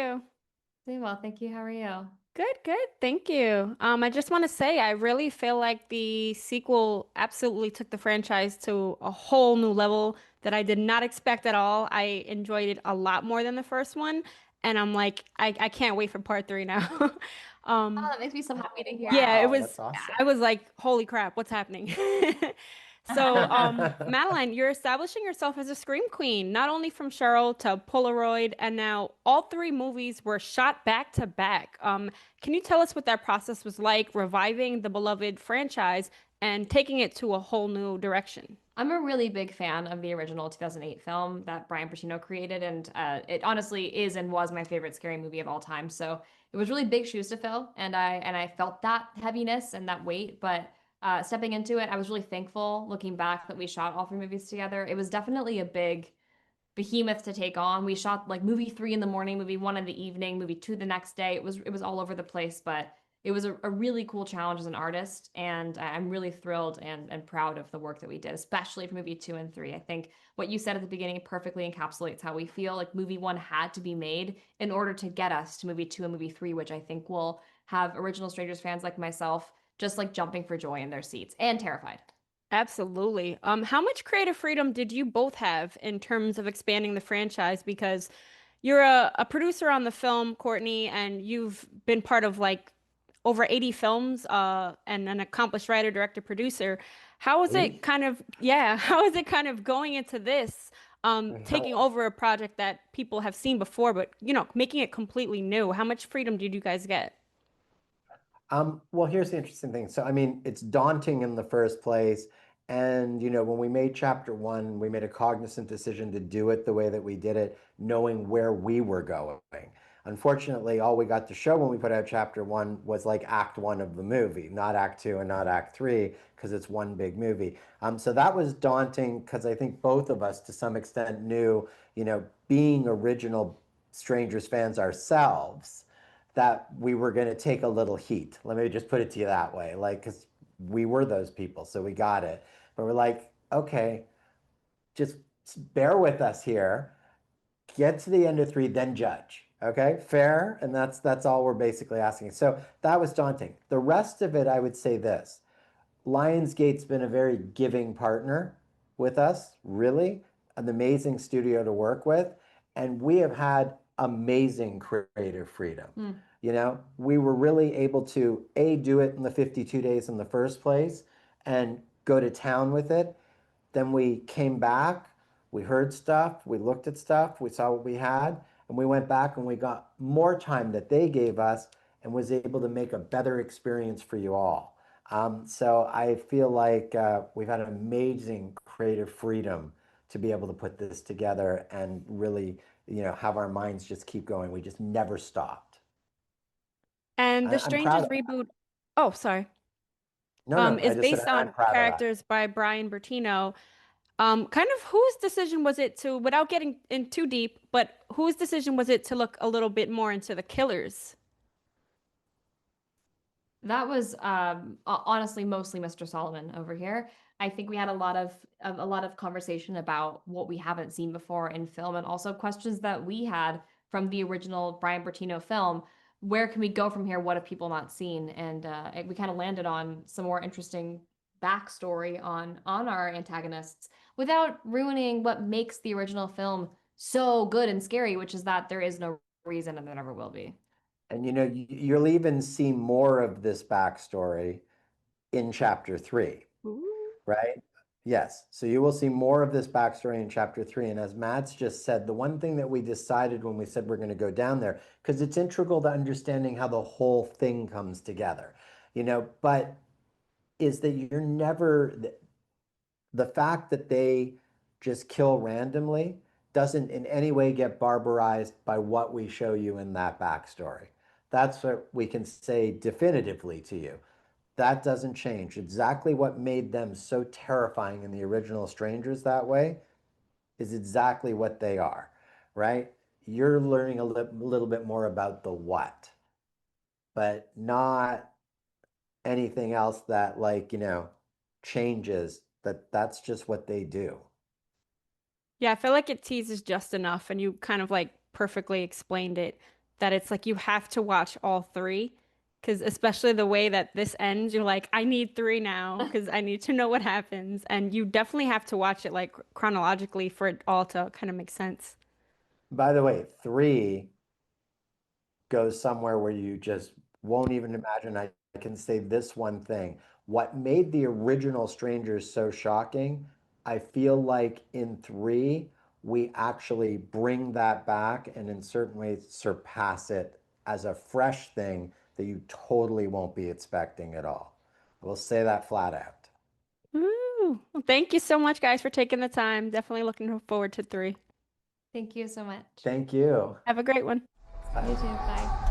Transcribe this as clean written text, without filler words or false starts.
you? Doing well, thank you. How are you? Good, good. Thank you. I just want to say I really feel like the sequel absolutely took the franchise to a whole new level that I did not expect at all. I enjoyed it a lot more than the first one, and I'm like, I can't wait for part three now. Oh, Um, that makes me so happy to hear. Yeah, it Wow, that's was, awesome. I was like, holy crap, what's happening? So, Madeline, you're establishing yourself as a scream queen, not only from Cheryl to Polaroid, and now all three movies were shot back to back. Can you tell us what that process was like, reviving the beloved franchise and taking it to a whole new direction? I'm a really big fan of the original 2008 film that Brian Pacino created, and it honestly is and was my favorite scary movie of all time. So it was really big shoes to fill, and I felt that heaviness and that weight. But stepping into it, I was really thankful looking back that we shot all three movies together. It was definitely a big behemoth to take on. We shot like movie three in the morning, movie one in the evening, movie two the next day. It was all over the place, but it was a really cool challenge as an artist, and I'm really thrilled and proud of the work that we did, especially for movie two and three. I think what you said at the beginning perfectly encapsulates how we feel. Like movie one had to be made in order to get us to movie two and movie three, which I think will have original Strangers fans like myself just like jumping for joy in their seats and terrified. Absolutely. How much creative freedom did you both have in terms of expanding the franchise? Because you're a producer on the film, Courtney, and you've been part of like over 80 films, and an accomplished writer, director, producer. How is it 80? kind of, yeah, how is it kind of going into this, taking over a project that people have seen before, but making it completely new? How much freedom did you guys get? Well, here's the interesting thing. So, I mean, it's daunting in the first place. And, when we made chapter one, we made a cognizant decision to do it the way that we did it, knowing where we were going. Unfortunately, all we got to show when we put out chapter one was like act one of the movie, not act two and not act three, because it's one big movie. So that was daunting because I think both of us, to some extent, knew, being original Strangers fans ourselves, that we were going to take a little heat. Let me just put it to you that way. Like, because we were those people, so we got it. But we're like, okay, just bear with us here. Get to the end of three, then judge. Okay, fair, and that's all we're basically asking. So that was daunting. The rest of it, I would say this: Lionsgate's been a very giving partner with us, really, an amazing studio to work with, and we have had amazing creative freedom. Hmm. We were really able to do it in the 52 days in the first place and go to town with it. Then we came back, we heard stuff, we looked at stuff, we saw what we had, and we went back and we got more time that they gave us and was able to make a better experience for you all. So I feel like we've had an amazing creative freedom to be able to put this together and really, have our minds just keep going. We just never stopped. And the I'm proud Strangers of that. reboot, oh, sorry, No, no, I is just said based I'm on proud of that. characters by Brian Bertino. Kind of whose decision was it to, without getting in too deep, but whose decision was it to look a little bit more into the killers? That was honestly mostly Mr. Solomon over here. I think we had a lot of conversation about what we haven't seen before in film, and also questions that we had from the original Brian Bertino film. Where can we go from here? What have people not seen? And we kind of landed on some more interesting backstory on our antagonists without ruining what makes the original film so good and scary, which is that there is no reason and there never will be. And you'll even see more of this backstory in chapter three, Ooh. right? Yes. So you will see more of this backstory in chapter three. And as Matt's just said, the one thing that we decided when we said we're going to go down there, because it's integral to understanding how the whole thing comes together, but is that you're never, the fact that they just kill randomly doesn't in any way get barbarized by what we show you in that backstory. That's what we can say definitively to you. That doesn't change. Exactly what made them so terrifying in the original Strangers that way is exactly what they are, right? You're learning a little bit more about the what, but not anything else that, like, changes. That's just what they do. Yeah, I feel like it teases just enough, and you kind of like perfectly explained it. that it's like you have to watch all three. Because especially the way that this ends, you're like, I need three now because I need to know what happens. And you definitely have to watch it like chronologically for it all to kind of make sense. By the way, three goes somewhere where you just won't even imagine. I can say this one thing. What made the original Strangers so shocking, I feel like in three, we actually bring that back and in certain ways surpass it as a fresh thing that you totally won't be expecting at all. We'll say that flat out. Ooh. Well, thank you so much, guys, for taking the time. Definitely looking forward to three. Thank you so much. Thank you. Have a great one. You too. Bye.